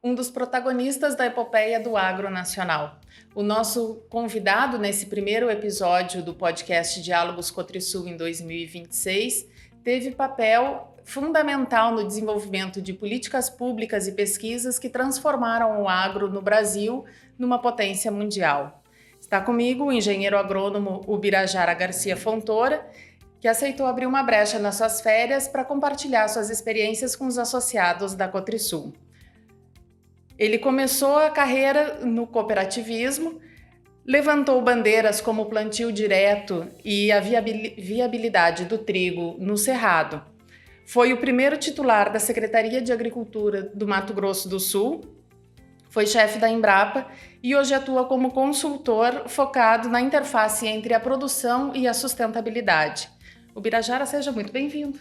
um dos protagonistas da epopeia do agro nacional. O nosso convidado nesse primeiro episódio do podcast Diálogos Cotrisul em 2026 teve papel fundamental no desenvolvimento de políticas públicas e pesquisas que transformaram o agro no Brasil numa potência mundial. Está comigo o engenheiro agrônomo Ubirajara Garcia Fontoura, que aceitou abrir uma brecha nas suas férias para compartilhar suas experiências com os associados da Cotrisul. Ele começou a carreira no cooperativismo, levantou bandeiras como o plantio direto e a viabilidade do trigo no Cerrado. Foi o primeiro titular da Secretaria de Agricultura do Mato Grosso do Sul, foi chefe da Embrapa e hoje atua como consultor focado na interface entre a produção e a sustentabilidade. Ubirajara, seja muito bem-vindo.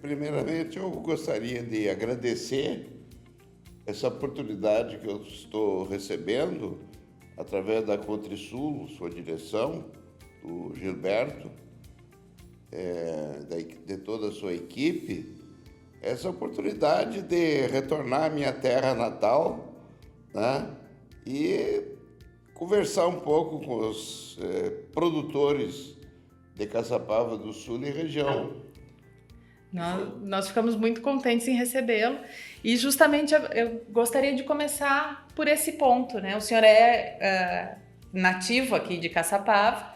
Primeiramente, eu gostaria de agradecer essa oportunidade que eu estou recebendo através da Cotrisul, sua direção, do Gilberto, de toda a sua equipe, essa oportunidade de retornar à minha terra natal, né, e conversar um pouco com os produtores de Caçapava do Sul e região. Nós ficamos muito contentes em recebê-lo e justamente eu gostaria de começar por esse ponto, né? O senhor é nativo aqui de Caçapava,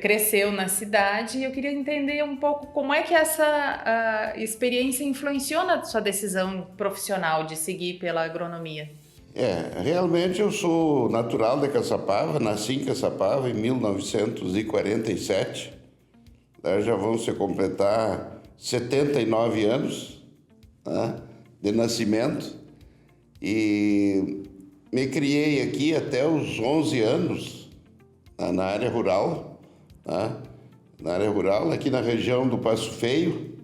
cresceu na cidade e eu queria entender um pouco como é que essa experiência influenciou na sua decisão profissional de seguir pela agronomia. Realmente eu sou natural de Caçapava, nasci em Caçapava em 1947, já vão se completar 79 anos, né, de nascimento, e me criei aqui até os 11 anos na área rural, né, aqui na região do Passo Feio,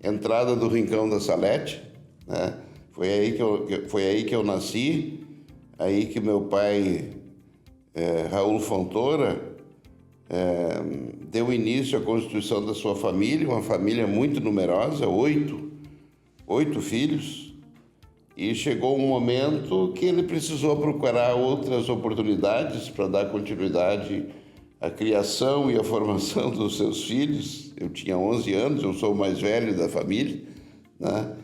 entrada do Rincão da Salete, né. Foi aí que eu nasci, aí que meu pai, Raul Fontoura, deu início à constituição da sua família, uma família muito numerosa, oito filhos, e chegou um momento que ele precisou procurar outras oportunidades para dar continuidade à criação e à formação dos seus filhos. Eu tinha 11 anos, eu sou o mais velho da família, né?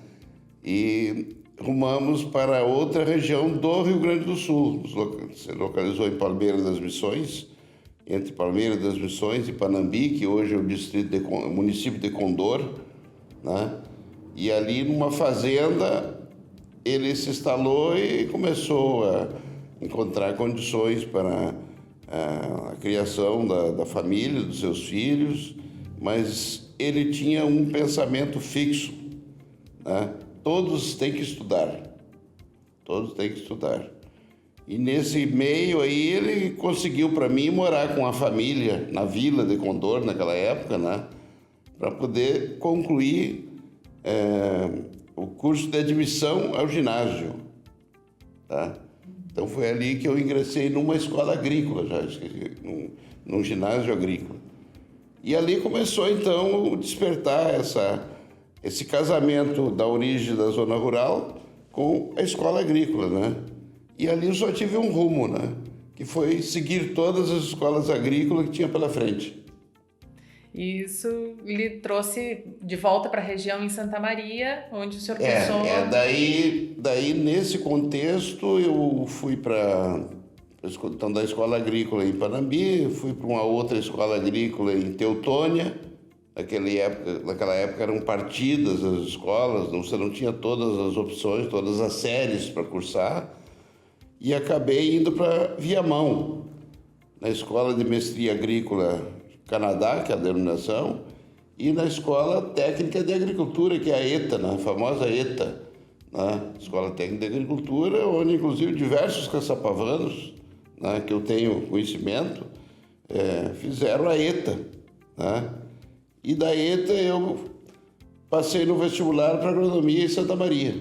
E rumamos para outra região do Rio Grande do Sul. Se localizou em Palmeira das Missões, entre Palmeira das Missões e Panambi, que hoje é o município de Condor, né? E ali numa fazenda ele se instalou e começou a encontrar condições para a criação da família, dos seus filhos, mas ele tinha um pensamento fixo, né? Todos têm que estudar. E nesse meio aí ele conseguiu para mim morar com a família na vila de Condor naquela época, né? Para poder concluir o curso de admissão ao ginásio, tá? Então foi ali que eu ingressei numa escola agrícola, num ginásio agrícola. E ali começou então o despertar esse casamento da origem da zona rural com a escola agrícola, né? E ali eu só tive um rumo, né? Que foi seguir todas as escolas agrícolas que tinha pela frente. Isso lhe trouxe de volta para a região em Santa Maria, onde o senhor cursou... Daí nesse contexto eu fui então, da escola agrícola em Panambi, fui para uma outra escola agrícola em Teutônia. Naquela época eram partidas as escolas, você não tinha todas as opções, todas as séries para cursar, e acabei indo para Viamão, na Escola de Mestria Agrícola Canadá, que é a denominação, e na Escola Técnica de Agricultura, que é a ETA, né? A famosa ETA, né? Escola Técnica de Agricultura, onde inclusive diversos caçapavanos, né, que eu tenho conhecimento, fizeram a ETA, né? E da ETA eu passei no vestibular para agronomia em Santa Maria,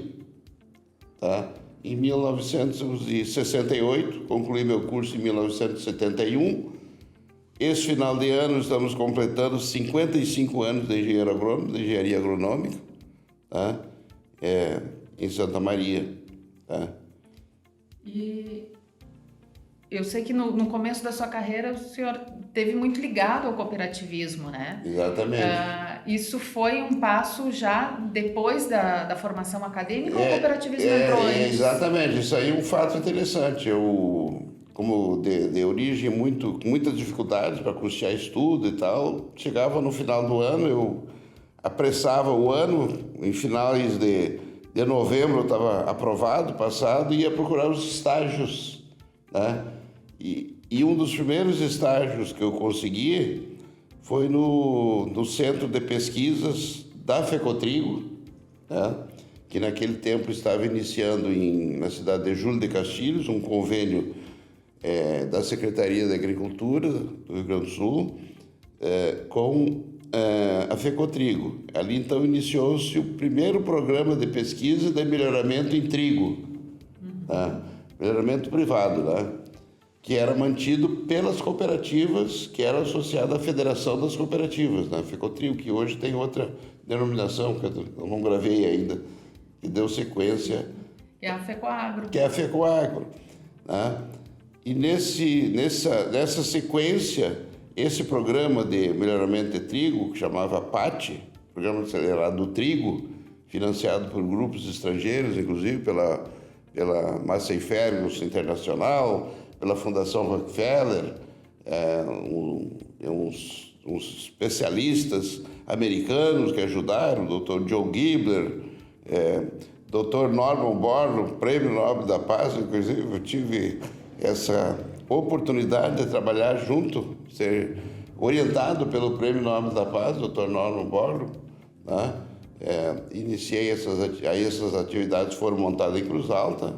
tá? Em 1968, concluí meu curso em 1971. Esse final de ano estamos completando 55 anos de engenheiro agrônomo, de engenharia agronômica, tá? em Santa Maria. Tá? E eu sei que no começo da sua carreira o senhor teve muito ligado ao cooperativismo, né? Exatamente. Isso foi um passo já depois da formação acadêmica ou o cooperativismo entrou antes? Exatamente, isso aí é um fato interessante. Eu, como de origem com muitas dificuldades para custear estudo e tal, chegava no final do ano, eu apressava o ano, em finais de novembro eu estava aprovado, passado, e ia procurar os estágios, né? E um dos primeiros estágios que eu consegui foi no Centro de Pesquisas da FECOTRIGO, né? Que naquele tempo estava iniciando na cidade de Júlio de Castilhos, um convênio da Secretaria da Agricultura do Rio Grande do Sul com a FECOTRIGO. Ali então iniciou-se o primeiro programa de pesquisa de melhoramento em trigo, né? Melhoramento privado, né? Que era mantido pelas cooperativas, que era associada à Federação das Cooperativas, né? FECOTRIGO, que hoje tem outra denominação, que eu não gravei ainda, que deu sequência. É a FECOAGRO. Que é a FECOAGRO, né? E nessa sequência, esse programa de melhoramento de trigo, que chamava PAT, Programa Acelerado do Trigo, financiado por grupos estrangeiros, inclusive pela Massey Ferguson Internacional, pela Fundação Rockefeller, uns especialistas americanos que ajudaram, o Dr. Joe Gibler, Dr. Norman Borlaug, Prêmio Nobel da Paz, inclusive eu tive essa oportunidade de trabalhar junto, ser orientado pelo Prêmio Nobel da Paz, Dr. Norman Borlaug, né? Iniciei essas atividades, foram montadas em Cruz Alta,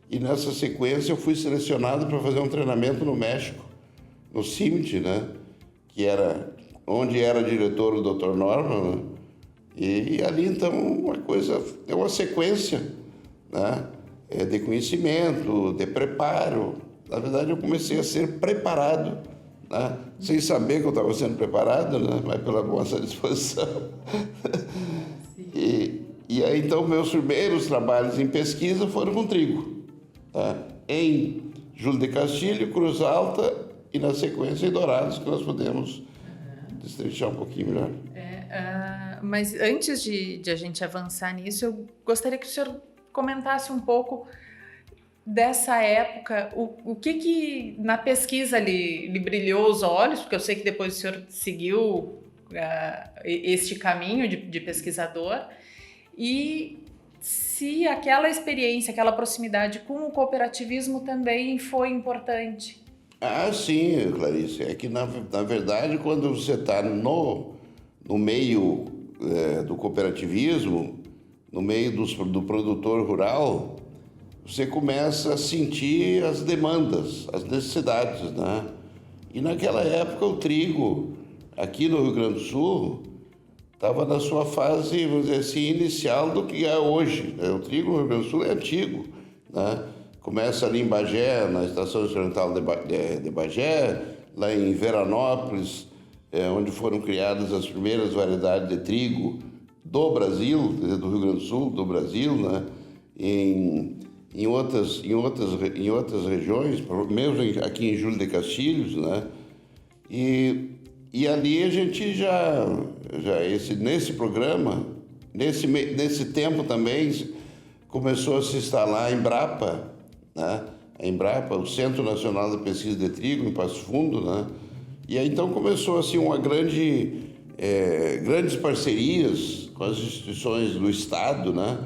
e nessa sequência eu fui selecionado para fazer um treinamento no México, no CIMT, né? Que era onde era diretor o Dr. Norman, né? E ali então é uma sequência, né? De conhecimento, de preparo. Na verdade eu comecei a ser preparado, né? Sem saber que eu estava sendo preparado, né? Mas pela nossa disposição. E aí então meus primeiros trabalhos em pesquisa foram com trigo, tá? Em Júlio de Castilho, Cruz Alta e na sequência em Dourados, que nós podemos destrinchar um pouquinho melhor. Mas antes de a gente avançar nisso, eu gostaria que o senhor comentasse um pouco dessa época, o que na pesquisa lhe brilhou os olhos, porque eu sei que depois o senhor seguiu este caminho de pesquisador, e se aquela experiência, aquela proximidade com o cooperativismo também foi importante. Sim, Clarice. É que, na verdade, quando você está no meio do cooperativismo, no meio do produtor rural, você começa a sentir as demandas, as necessidades, né? E naquela época o trigo, aqui no Rio Grande do Sul, estava na sua fase, vamos dizer assim, inicial do que é hoje, né? O trigo no Rio Grande do Sul é antigo, né? Começa ali em Bagé, na Estação Experimental de Bagé, lá em Veranópolis, onde foram criadas as primeiras variedades de trigo do Brasil, do Rio Grande do Sul, do Brasil, né? Em outras regiões, mesmo aqui em Júlio de Castilhos, né? E ali a gente nesse programa, nesse tempo também, começou a se instalar a Embrapa, né? A Embrapa, o Centro Nacional de Pesquisa de Trigo, em Passo Fundo, né? E aí então começou assim grandes parcerias com as instituições do Estado, né?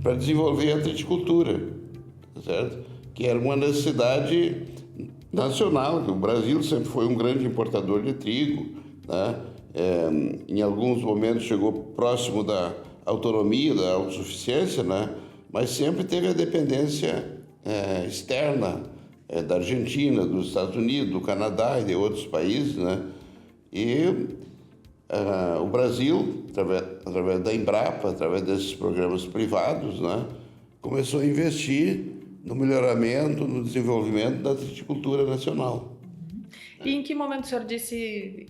Para desenvolver a triticultura, certo? Que era uma necessidade nacional. O Brasil sempre foi um grande importador de trigo, né? Em alguns momentos chegou próximo da autonomia, da autossuficiência, né? Mas sempre teve a dependência externa da Argentina, dos Estados Unidos, do Canadá e de outros países, né? E o Brasil, através da Embrapa, através desses programas privados, né? Começou a investir no melhoramento, no desenvolvimento da triticultura nacional. E em que momento o senhor disse,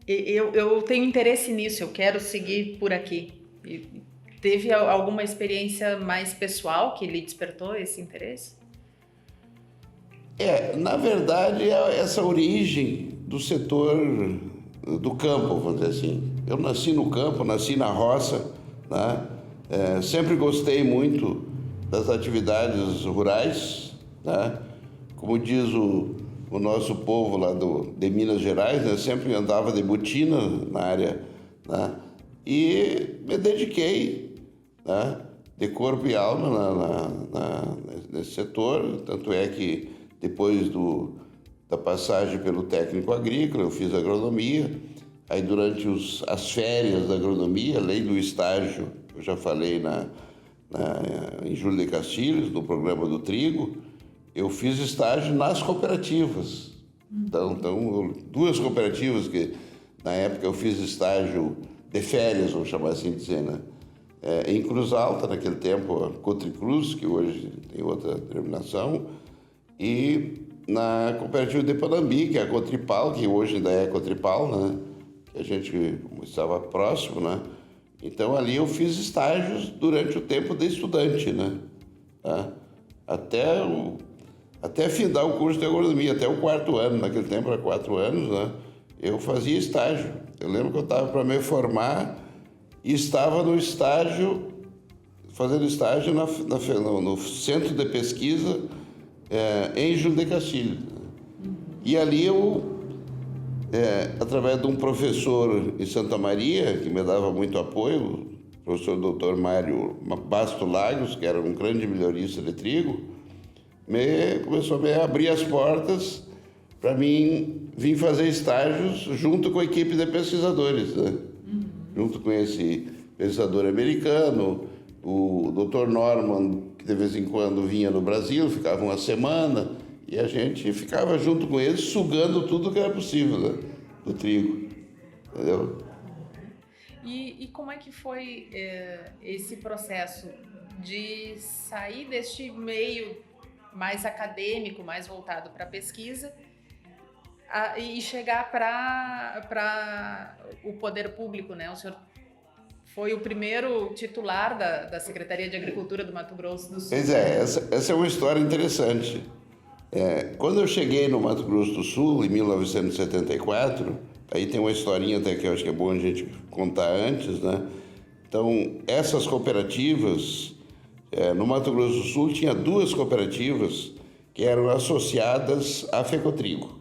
eu tenho interesse nisso, eu quero seguir por aqui? Teve alguma experiência mais pessoal que lhe despertou esse interesse? Na verdade, é essa origem do setor do campo, vamos dizer assim. Eu nasci no campo, nasci na roça, né? Sempre gostei muito das atividades rurais, né? Como diz o nosso povo lá de Minas Gerais, né? Sempre andava de botina na área, né? E me dediquei, né? De corpo e alma nesse setor, tanto é que depois da passagem pelo técnico agrícola, eu fiz agronomia. Aí, durante as férias da agronomia, além do estágio, eu já falei em Júlio de Castilhos, no programa do trigo, eu fiz estágio nas cooperativas. Então, duas cooperativas que, na época, eu fiz estágio de férias, vamos chamar assim de dizer, né? Em Cruz Alta, naquele tempo, a Cotricruz, que hoje tem outra denominação, e na cooperativa de Panambi, que é a Cotripal, que hoje ainda é a Cotripal, né? Que a gente estava próximo, né? Então, ali eu fiz estágios durante o tempo de estudante, né? Tá? Até findar o curso de agronomia, até o 4º ano, naquele tempo era 4 anos, né? Eu fazia estágio. Eu lembro que eu estava para me formar e estava no estágio, fazendo estágio no centro de pesquisa em Júlio de Castilhos. E ali eu, através de um professor em Santa Maria, que me dava muito apoio, o professor Dr. Mário Basto Lagos, que era um grande melhorista de trigo, começou a me abrir as portas para mim vir fazer estágios junto com a equipe de pesquisadores, né? Junto com esse pesquisador americano, o Dr. Norman, que de vez em quando vinha no Brasil, ficava uma semana, e a gente ficava junto com eles, sugando tudo que era possível, né? Do trigo, entendeu? E como é que foi esse processo de sair deste meio mais acadêmico, mais voltado para a pesquisa, e chegar para o poder público, né? O senhor foi o primeiro titular da Secretaria de Agricultura do Mato Grosso do Sul. Pois essa é uma história interessante. Quando eu cheguei no Mato Grosso do Sul, em 1974, aí tem uma historinha até que eu acho que é bom a gente contar antes, né? Então, essas cooperativas, no Mato Grosso do Sul, tinha 2 cooperativas que eram associadas à Fecotrigo.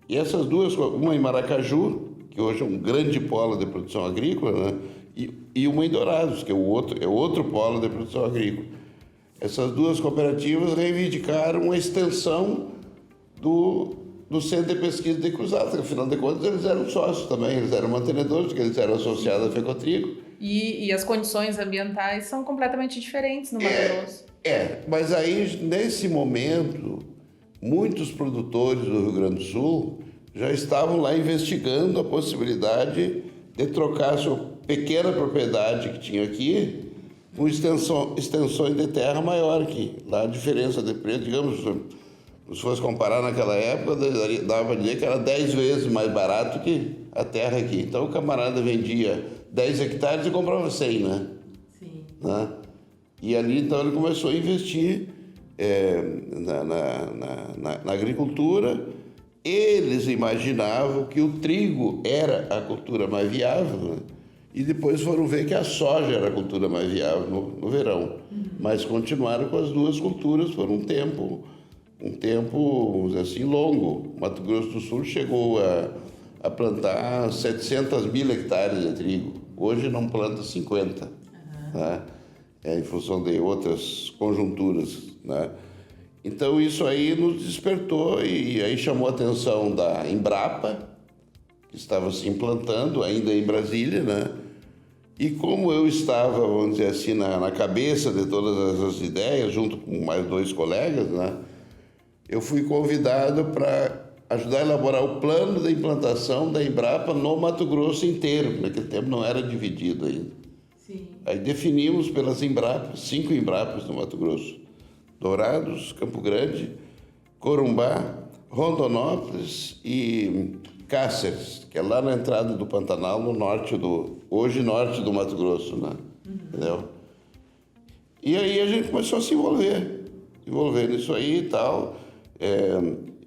E essas 2, uma em Maracaju, que hoje é um grande polo de produção agrícola, né? E uma em Dourados, que é outro polo de produção agrícola. Essas 2 cooperativas reivindicaram a extensão do Centro de Pesquisa de Cruz Alta, que, afinal de contas, eles eram sócios também, eles eram mantenedores, porque eles eram associados à Fecotrigo. E as condições ambientais são completamente diferentes no Mato Grosso. Mas aí, nesse momento, muitos produtores do Rio Grande do Sul já estavam lá investigando a possibilidade de trocar a sua pequena propriedade que tinha aqui com extensões de terra maior aqui. Lá a diferença de preço, digamos, se fosse comparar naquela época, dava para dizer que era 10 vezes mais barato que a terra aqui. Então o camarada vendia 10 hectares e comprava 100, né? Sim. Né? E ali então ele começou a investir na agricultura. Eles imaginavam que o trigo era a cultura mais viável, né? E depois foram ver que a soja era a cultura mais viável no verão. Mas continuaram com as 2 culturas por um tempo, vamos dizer assim, longo. Mato Grosso do Sul chegou a plantar 700 mil hectares de trigo. Hoje não planta 50, né? Em função de outras conjunturas, né? Então isso aí nos despertou e aí chamou a atenção da Embrapa, que estava se implantando ainda em Brasília, né? E como eu estava, vamos dizer assim, na cabeça de todas essas ideias, junto com mais 2 colegas, né? Eu fui convidado para ajudar a elaborar o plano de implantação da Embrapa no Mato Grosso inteiro, naquele tempo não era dividido ainda. Sim. Aí definimos pelas Embrapas, 5 Embrapas no Mato Grosso: Dourados, Campo Grande, Corumbá, Rondonópolis e Cáceres, que é lá na entrada do Pantanal, hoje norte do Mato Grosso, né? entendeu? E aí a gente começou a se envolver nisso aí e tal.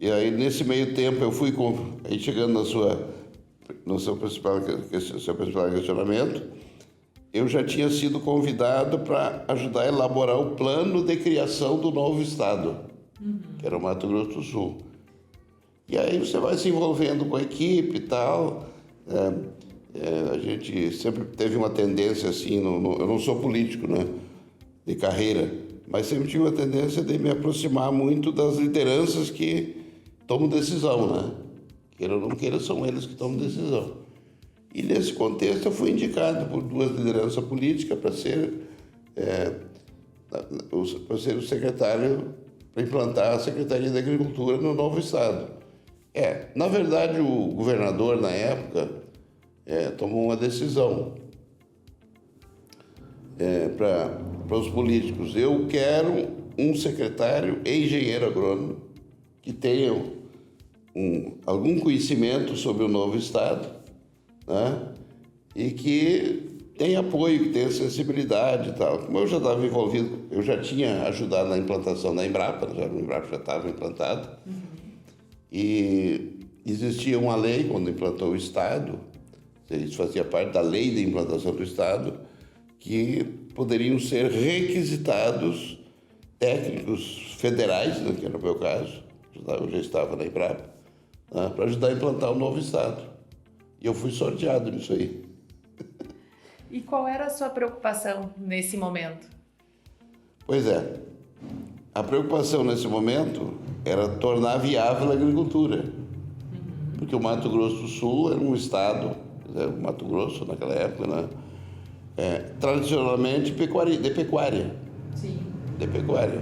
E aí, nesse meio tempo, eu fui aí chegando no seu principal questionamento, eu já tinha sido convidado para ajudar a elaborar o plano de criação do novo estado, que era o Mato Grosso do Sul. E aí você vai se envolvendo com a equipe e tal. A gente sempre teve uma tendência assim, eu não sou político, né, de carreira, mas sempre tive uma tendência de me aproximar muito das lideranças que tomam decisão, né? Queira ou não queira, são eles que tomam decisão. E nesse contexto eu fui indicado por 2 lideranças políticas para ser o secretário, para implantar a Secretaria da Agricultura no novo estado. Na verdade, o governador, na época, tomou uma decisão para os políticos. Eu quero um secretário e engenheiro agrônomo que tenham algum conhecimento sobre o novo estado, né? E que tenha apoio, que tenha sensibilidade e tal. Como eu já estava envolvido, eu já tinha ajudado na implantação da Embrapa, a Embrapa já estava implantada. E existia uma lei quando implantou o estado, isso fazia parte da lei de implantação do estado, que poderiam ser requisitados técnicos federais, né, que era o meu caso, eu já estava na Embrapa, né, para ajudar a implantar o novo estado. E eu fui sorteado nisso aí. E qual era a sua preocupação nesse momento? Pois é, a preocupação nesse momento era tornar viável a agricultura. Porque o Mato Grosso do Sul era um estado, o Mato Grosso naquela época, né, tradicionalmente de pecuária. Sim. De pecuária.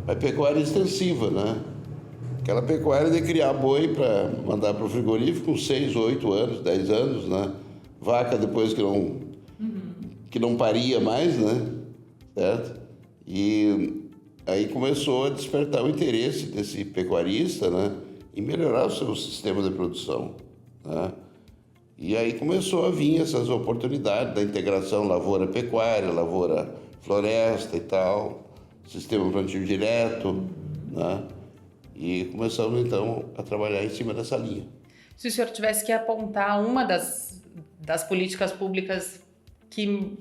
Mas pecuária extensiva, né? Aquela pecuária de criar boi para mandar para o frigorífico com 6, 8 anos, 10 anos, né? Vaca depois que não paria mais, né? Certo? E aí começou a despertar o interesse desse pecuarista, né, em melhorar o seu sistema de produção, né? E aí começou a vir essas oportunidades da integração lavoura-pecuária, lavoura-floresta e tal, sistema plantio direto, né? E começamos então a trabalhar em cima dessa linha. Se o senhor tivesse que apontar uma das políticas públicas que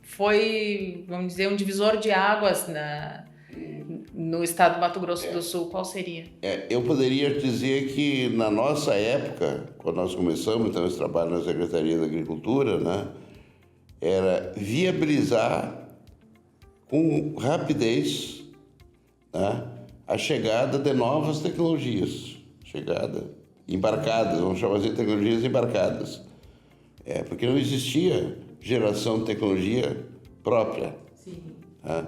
foi, vamos dizer, um divisor de águas no estado do Mato Grosso do Sul, qual seria? Eu poderia dizer que na nossa época, quando nós começamos então esse trabalho na Secretaria da Agricultura, né, era viabilizar com rapidez, né, a chegada de novas tecnologias, embarcadas, vamos chamar de tecnologias embarcadas. Porque não existia geração de tecnologia própria. Sim. Tá?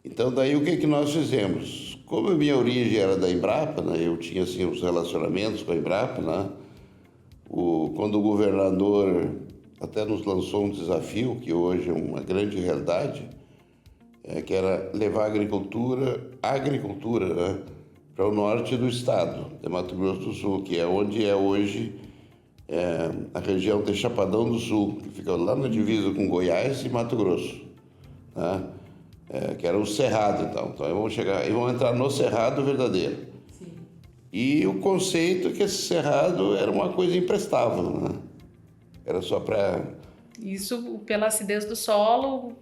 Então, daí o que nós fizemos? Como a minha origem era da Embrapa, né, eu tinha assim, os relacionamentos com a Embrapa, né, quando o governador até nos lançou um desafio, que hoje é uma grande realidade, que era levar a agricultura, né, para o norte do estado, de Mato Grosso do Sul, que é onde é hoje a região de Chapadão do Sul, que fica lá na divisa com Goiás e Mato Grosso, né? Que era o Cerrado, então. Então, vamos entrar no Cerrado verdadeiro. Sim. E o conceito é que esse Cerrado era uma coisa imprestável, né? Era só para... Isso pela acidez do solo.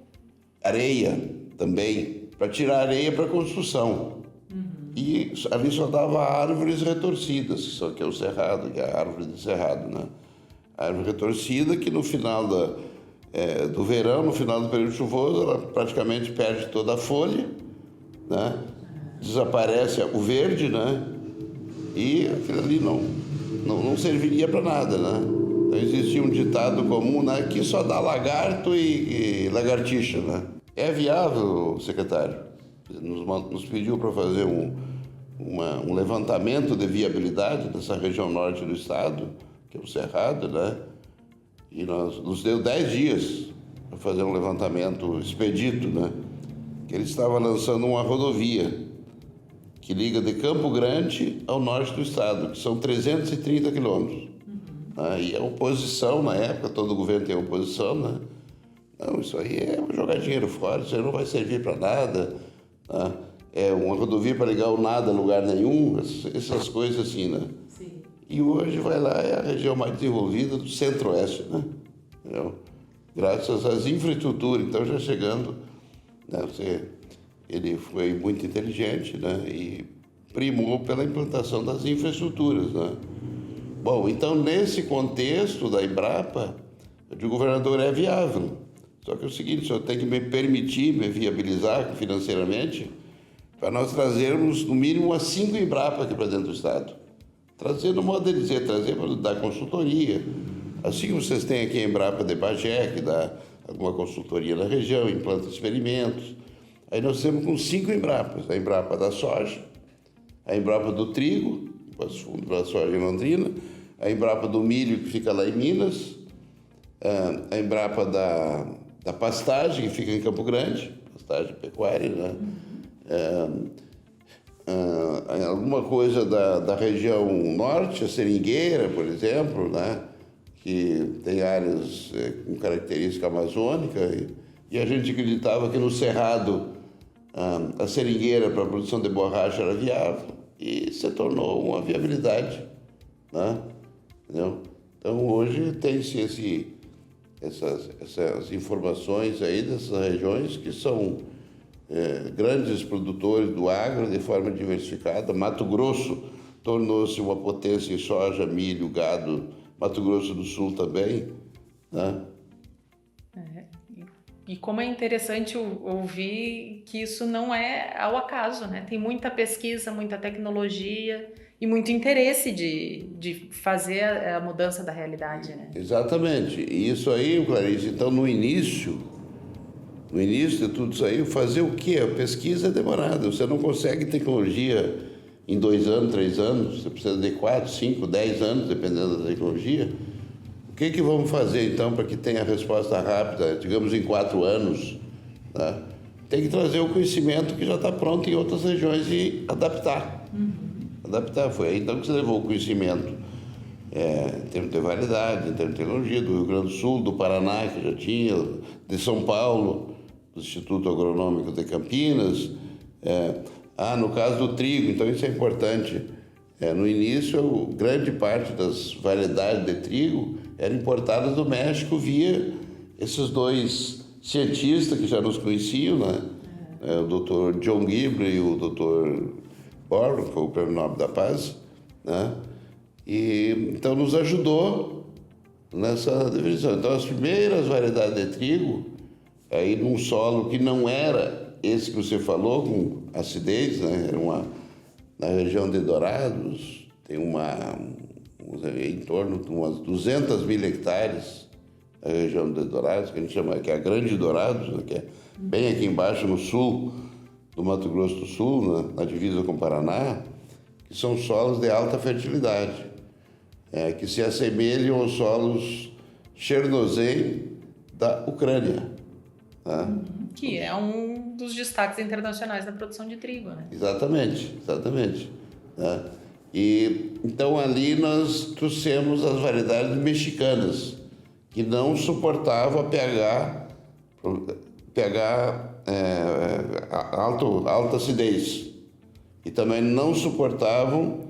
Areia também, para tirar areia para construção. E ali só dava árvores retorcidas, só que é o cerrado, que é a árvore de cerrado, né? A árvore retorcida que no final do verão, no final do período chuvoso, ela praticamente perde toda a folha, né? Desaparece o verde, né? E aquilo ali não serviria para nada, né? Então existia um ditado comum, né, que só dá lagarto e lagartixa, né? É viável, secretário? Nos pediu para fazer um levantamento de viabilidade dessa região norte do estado, que é o Cerrado, né? E nos deu 10 dias para fazer um levantamento expedito, né? Que ele estava lançando uma rodovia que liga de Campo Grande ao norte do estado, que são 330 quilômetros. E a oposição, na época, todo o governo tem oposição, né? Não, isso aí é jogar dinheiro fora, isso aí não vai servir para nada. Né? É uma rodovia para ligar o nada a lugar nenhum, essas coisas assim, né? Sim. E hoje vai lá, é a região mais desenvolvida do centro-oeste, né? Entendeu? Graças às infraestruturas, então já chegando, né? Ele foi muito inteligente, né? E primou pela implantação das infraestruturas, né? Bom, então nesse contexto da Embrapa, o governador é viável. Só que é o seguinte, o senhor tem que me permitir, me viabilizar financeiramente, para nós trazermos no mínimo umas 5 Embrapa aqui para dentro do Estado. Trazer no modo de dizer, trazer para dar consultoria. Assim como vocês têm aqui a Embrapa de Bagé, que dá alguma consultoria na região, implanta experimentos. Aí nós temos com 5 Embrapas. A Embrapa da soja, a Embrapa do trigo, Passo Fundo da soja em Londrina, a Embrapa do milho, que fica lá em Minas, a Embrapa da pastagem, que fica em Campo Grande, pastagem pecuária, né? Alguma coisa da região norte, a seringueira, por exemplo, né? Que tem áreas com característica amazônica, e a gente acreditava que no Cerrado a seringueira para a produção de borracha era viável, e se tornou uma viabilidade, né? Entendeu? Então hoje tem-se essas informações aí dessas regiões que são grandes produtores do agro de forma diversificada. Mato Grosso tornou-se uma potência em soja, milho, gado. Mato Grosso do Sul também, né? E como é interessante ouvir que isso não é ao acaso, né? Tem muita pesquisa, muita tecnologia e muito interesse de fazer a mudança da realidade, né? Exatamente. E isso aí, Clarice, então no início de tudo isso aí, fazer o quê? A pesquisa é demorada. Você não consegue tecnologia em 2 anos, 3 anos. Você precisa de 4, 5, 10 anos, dependendo da tecnologia. O que vamos fazer, então, para que tenha resposta rápida, digamos, em 4 anos? Tá? Tem que trazer o conhecimento que já está pronto em outras regiões e adaptar. Adaptar. Foi aí, então, que você levou o conhecimento em termos de validade, em termos de tecnologia, do Rio Grande do Sul, do Paraná, que já tinha, de São Paulo, do Instituto Agronômico de Campinas. No caso do trigo, então isso é importante. No início, grande parte das variedades de trigo eram importadas do México via esses 2 cientistas que já nos conheciam, né? O Dr. John Ghibre e o Dr. Bohr, que foi o Prêmio Nobel da Paz, né? E então nos ajudou nessa definição. Então as primeiras variedades de trigo, aí num solo que não era esse que você falou, com acidez, né? Era na região de Dourados, tem em torno de umas 200 mil hectares na região de Dourados, que a gente chama, que é a Grande Dourados, né? Que é bem aqui embaixo no sul do Mato Grosso do Sul, na divisa com o Paraná, que são solos de alta fertilidade, que se assemelham aos solos Chernozem da Ucrânia. Tá? Que é um dos destaques internacionais da produção de trigo, né? Exatamente. Tá? E então ali nós trouxemos as variedades mexicanas, que não suportavam pH alta acidez, e também não suportavam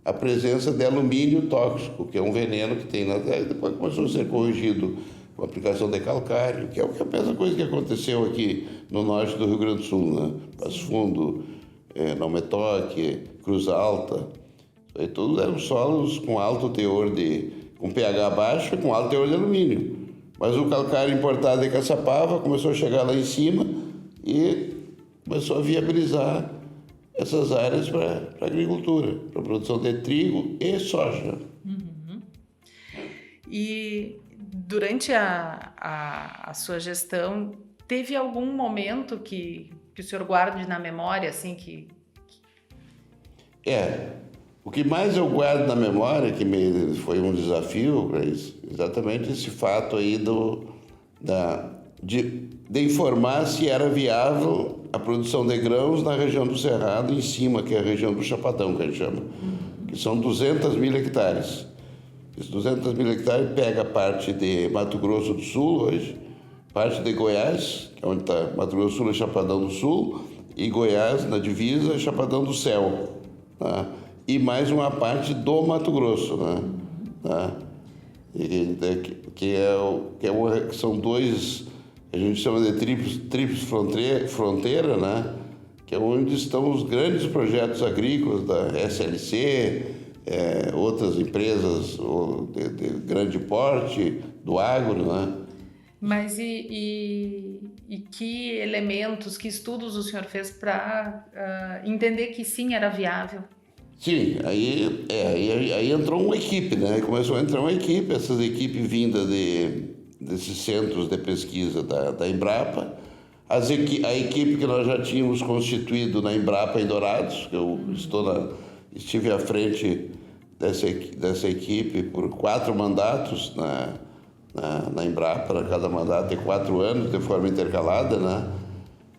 a presença de alumínio tóxico, que é um veneno que tem na terra. Depois começou a ser corrigido com a aplicação de calcário, que é a mesma coisa que aconteceu aqui no norte do Rio Grande do Sul, né? Passo Fundo, Não Metoque, Cruz Alta. Isso aí tudo eram solos com alto teor com pH baixo e com alto teor de alumínio. Mas o calcário importado de Caçapava começou a chegar lá em cima e começou a viabilizar essas áreas para a agricultura, para a produção de trigo e soja. E durante a sua gestão, teve algum momento que o senhor guarde na memória, assim, O que mais eu guardo na memória, que foi um desafio, exatamente esse fato aí de informar se era viável a produção de grãos na região do Cerrado, em cima, que é a região do Chapadão, que a gente chama, que são 200 mil hectares. Esses 200 mil hectares pega a parte de Mato Grosso do Sul hoje, parte de Goiás, que é onde está Mato Grosso do Sul e Chapadão do Sul, e Goiás, na divisa, Chapadão do Céu. Tá? E mais uma parte do Mato Grosso, né? Tá? Que são dois, a gente chama de tríplice fronteira, né? Que é onde estão os grandes projetos agrícolas da SLC, outras empresas de grande porte, do agro, né? Mas e que elementos, que estudos o senhor fez para entender que sim, era viável? Sim, aí entrou uma equipe, né? Começou a entrar uma equipe, essas equipes vindas desses centros de pesquisa da Embrapa, a equipe que nós já tínhamos constituído na Embrapa em Dourados, que eu estive à frente dessa equipe por 4 mandatos na Embrapa, cada mandato de 4 anos, de forma intercalada, né?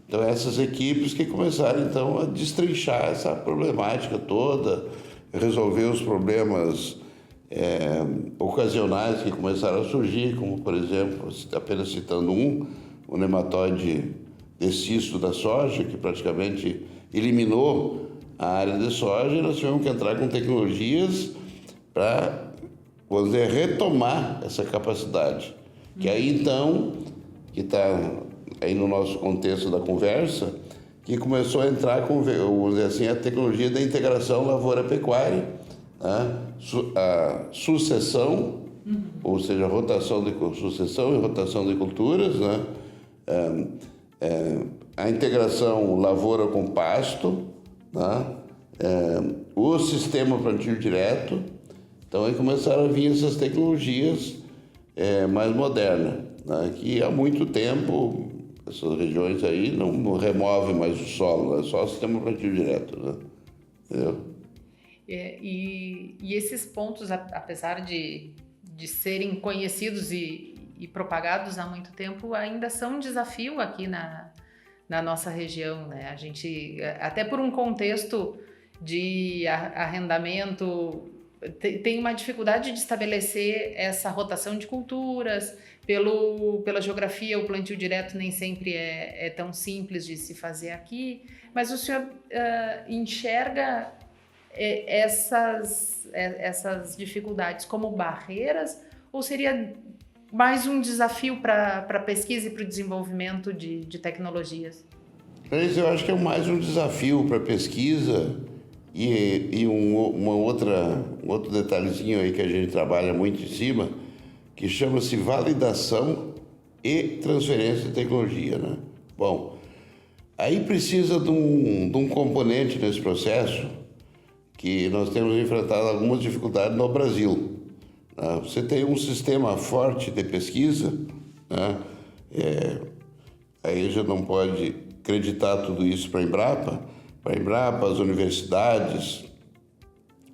Então, essas equipes que começaram, então, a destrinchar essa problemática toda, resolver os problemas ocasionais que começaram a surgir, como, por exemplo, apenas citando o nematóide de cisto da soja, que praticamente eliminou a área de soja, e nós tivemos que entrar com tecnologias para, vamos dizer, retomar essa capacidade. Que aí, então, que está aí no nosso contexto da conversa, que começou a entrar com, vamos dizer assim, a tecnologia da integração lavoura-pecuária, né? A sucessão, ou seja, sucessão e rotação de culturas, né? A integração lavoura com pasto, né? O sistema plantio direto. Então, aí começaram a vir essas tecnologias mais modernas, né? Que há muito tempo essas regiões aí não removem mais o solo, é só o sistema plantio direto, né? Entendeu? E esses pontos, apesar de serem conhecidos e propagados há muito tempo, ainda são um desafio aqui na nossa região, né? A gente, até por um contexto de arrendamento, tem uma dificuldade de estabelecer essa rotação de culturas. Pela geografia, o plantio direto nem sempre é tão simples de se fazer aqui, mas o senhor enxerga essas dificuldades como barreiras, ou seria mais um desafio para a pesquisa e para o desenvolvimento de tecnologias? Eu acho que é mais um desafio para a pesquisa e um outro detalhezinho aí que a gente trabalha muito em cima, que chama-se validação e transferência de tecnologia, né? Bom, aí precisa de um componente nesse processo que nós temos enfrentado algumas dificuldades no Brasil. Né? Você tem um sistema forte de pesquisa, né? Aí já não pode acreditar tudo isso para a Embrapa, as universidades,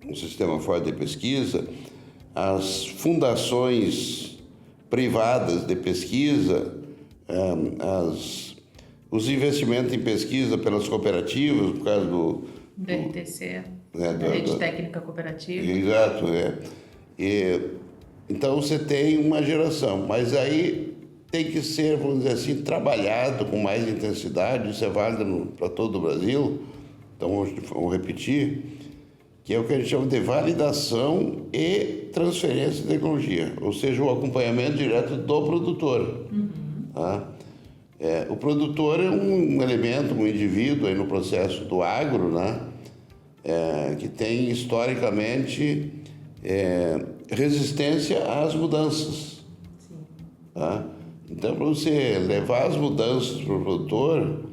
um sistema forte de pesquisa, as fundações privadas de pesquisa, os investimentos em pesquisa pelas cooperativas, por causa do BRTC, Rede Técnica Cooperativa. Exato, então você tem uma geração, mas aí tem que ser, vamos dizer assim, trabalhado com mais intensidade, isso é válido para todo o Brasil. Então, vamos repetir, que é o que a gente chama de validação e transferência de tecnologia, ou seja, o acompanhamento direto do produtor. Tá? O produtor é um elemento, um indivíduo aí no processo do agro, né? Que tem historicamente resistência às mudanças. Tá? Então, para você levar as mudanças para o produtor,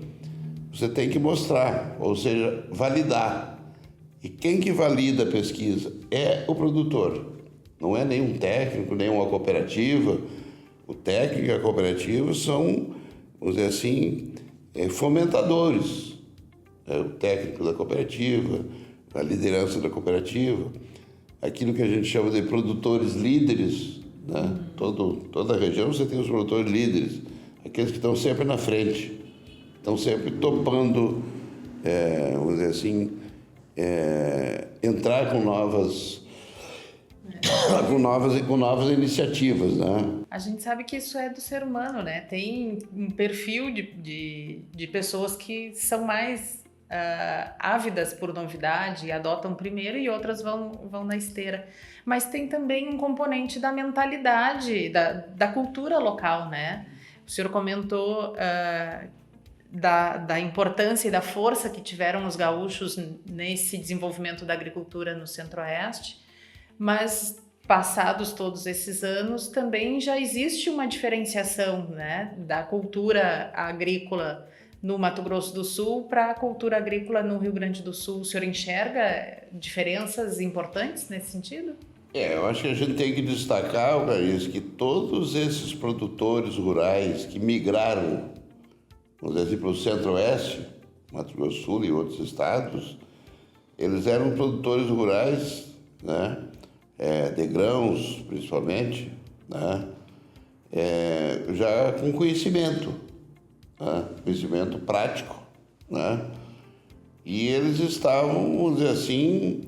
você tem que mostrar, ou seja, validar. E quem que valida a pesquisa? É o produtor. Não é nenhum técnico, nenhuma cooperativa. O técnico e a cooperativa são, vamos dizer assim, fomentadores. O técnico da cooperativa, a liderança da cooperativa, aquilo que a gente chama de produtores líderes, né? Toda a região você tem os produtores líderes, aqueles que estão sempre na frente, estão sempre topando, vamos dizer assim, entrar com com novas iniciativas, né? A gente sabe que isso é do ser humano, né? Tem um perfil de pessoas que são mais ávidas por novidade e adotam primeiro, e outras vão na esteira. Mas tem também um componente da mentalidade, da cultura local, né? O senhor comentou da importância e da força que tiveram os gaúchos nesse desenvolvimento da agricultura no Centro-Oeste, mas passados todos esses anos também já existe uma diferenciação, né, da cultura agrícola no Mato Grosso do Sul para a cultura agrícola no Rio Grande do Sul. O senhor enxerga diferenças importantes nesse sentido? Eu acho que a gente tem que destacar, Clarice, que todos esses produtores rurais que migraram, vamos dizer assim, para o Centro-Oeste, Mato Grosso do Sul e outros estados, eles eram produtores rurais, né, de grãos, principalmente, né, já com conhecimento, né, conhecimento prático, né, e eles estavam, vamos dizer assim,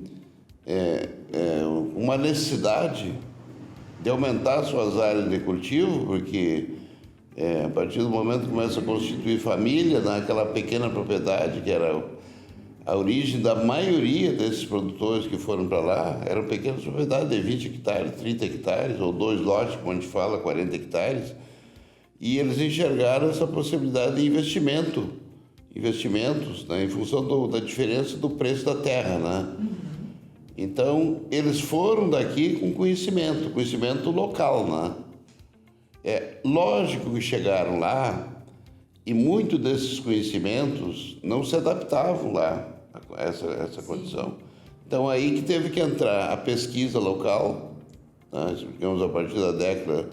uma necessidade de aumentar suas áreas de cultivo, porque a partir do momento que começa a constituir família naquela pequena propriedade, que era a origem da maioria desses produtores que foram para lá, eram pequenas propriedades de 20 hectares, 30 hectares, ou 2 lotes, como a gente fala, 40 hectares, e eles enxergaram essa possibilidade de investimentos, né, em função da diferença do preço da terra, né? Então, eles foram daqui com conhecimento local, né? É lógico que chegaram lá e muito desses conhecimentos não se adaptavam lá a essa condição. Então, aí que teve que entrar a pesquisa local, né? Digamos, a partir da década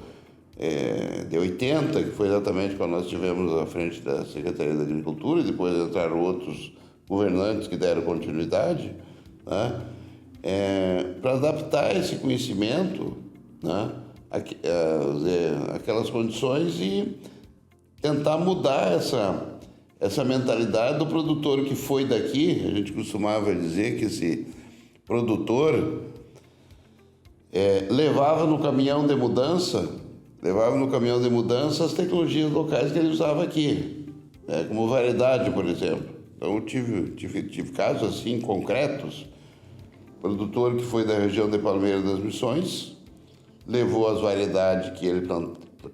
de 80, que foi exatamente quando nós tivemos à frente da Secretaria da Agricultura, e depois entraram outros governantes que deram continuidade, né? Para adaptar esse conhecimento, né, aquelas condições, e tentar mudar essa mentalidade do produtor que foi daqui. A gente costumava dizer que esse produtor levava no caminhão de mudança as tecnologias locais que ele usava aqui, como variedade, por exemplo. Então, eu tive casos assim concretos. Produtor que foi da região de Palmeira das Missões, levou as variedades que ele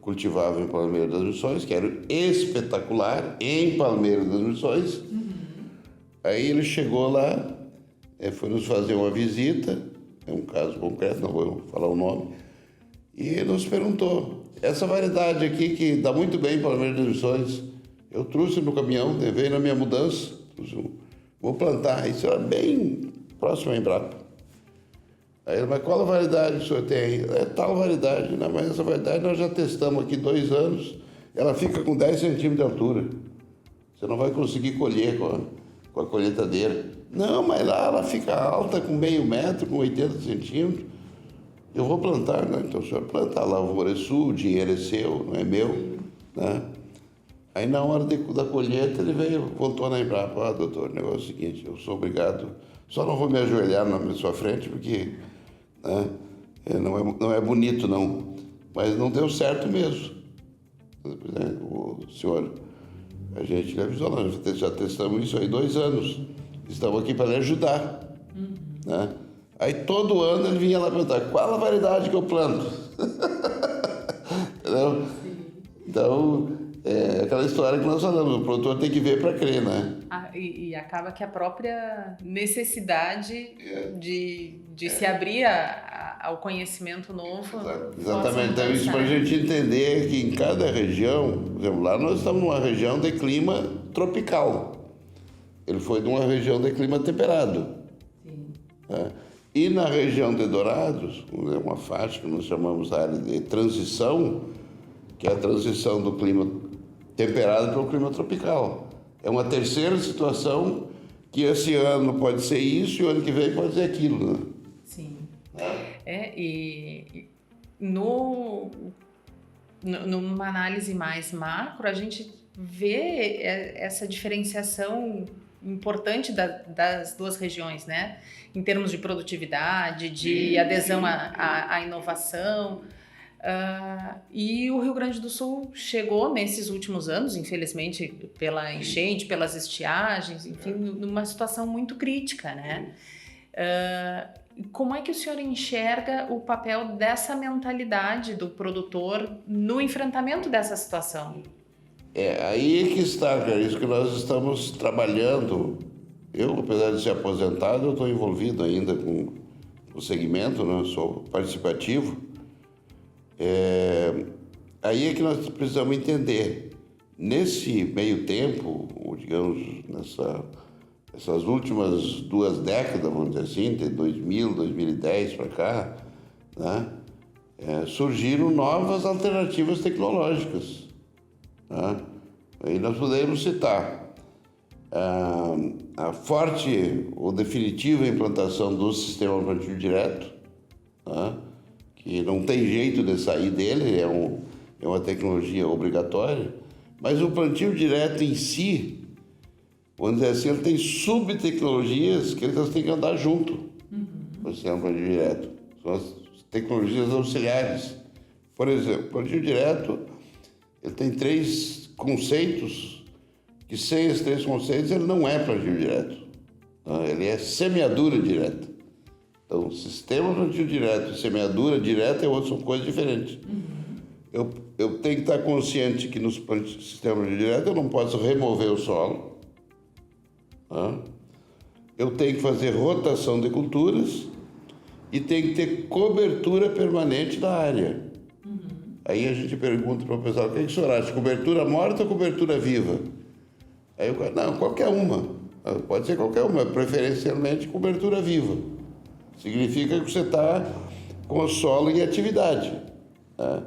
cultivava em Palmeira das Missões, que era espetacular, em Palmeira das Missões. Aí ele chegou lá, foi nos fazer uma visita, é um caso concreto, não vou falar o nome, e nos perguntou: essa variedade aqui que dá muito bem em Palmeira das Missões, eu trouxe no caminhão, levei na minha mudança, vou plantar. Isso era bem próximo a Embrapa. Aí ele: mas qual a variedade que o senhor tem? É tal variedade. Não, mas essa variedade nós já testamos aqui 2 anos, ela fica com 10 centímetros de altura. Você não vai conseguir colher com a colheitadeira. Não, mas lá ela fica alta com meio metro, com 80 centímetros. Eu vou plantar, né? Então o senhor planta, a lavoura é sua, o dinheiro é seu, não é meu, né? Aí na hora da colheita ele voltou na Embrapa: doutor, o negócio é o seguinte, eu sou obrigado, só não vou me ajoelhar na sua frente porque, né, não é bonito não, mas não deu certo mesmo. O senhor, a gente lhe avisou, nós já testamos isso aí 2 anos, estamos aqui para lhe ajudar, né? Aí todo ano ele vinha lá perguntar: qual a variedade que eu planto? Entendeu? Então, aquela história que nós falamos, o produtor tem que ver para crer, né? E acaba que a própria necessidade de se abrir ao conhecimento novo... Exatamente. Então, isso para a gente entender que em cada região, por exemplo, lá nós estamos numa região de clima tropical. Ele foi de uma região de clima temperado. Sim. Né? E na região de Dourados, uma faixa que nós chamamos a área de transição, que é a transição do clima temperado para o clima tropical. É uma terceira situação que esse ano pode ser isso e o ano que vem pode ser aquilo, né? Sim. E numa análise mais macro, a gente vê essa diferenciação importante das duas regiões, né? Em termos de produtividade, de adesão à inovação. E o Rio Grande do Sul chegou nesses últimos anos, infelizmente pela enchente, pelas estiagens, enfim, numa situação muito crítica, né? Como é que o senhor enxerga o papel dessa mentalidade do produtor no enfrentamento dessa situação? Aí é que está, cara, isso que nós estamos trabalhando. Eu, apesar de ser aposentado, eu estou envolvido ainda com o segmento, né? Sou participativo. Aí é que nós precisamos entender. Nesse meio tempo, ou digamos, essas últimas 2 décadas, vamos dizer assim, de 2000, 2010 para cá, né? Surgiram novas alternativas tecnológicas. Né? Aí nós podemos citar a forte ou definitiva implantação do sistema plantio direto, né? Que não tem jeito de sair dele, é uma tecnologia obrigatória, mas o plantio direto em si, vamos dizer assim, ele tem subtecnologias que eles têm que andar junto com o sistema plantio direto. São as tecnologias auxiliares. Por exemplo, o plantio direto ele tem 3 conceitos, que sem esses 3 conceitos ele não é plantio direto. Ele é semeadura direta. Então, sistema plantio direto e semeadura direta são coisas diferentes. Eu tenho que estar consciente que no sistema plantio direto eu não posso remover o solo. Eu tenho que fazer rotação de culturas e tenho que ter cobertura permanente da área. Aí a gente pergunta para o pessoal, o que o senhor acha? Cobertura morta ou cobertura viva? Aí o cara, não, qualquer uma. Pode ser qualquer uma, preferencialmente cobertura viva. Significa que você está com o solo em atividade. Né?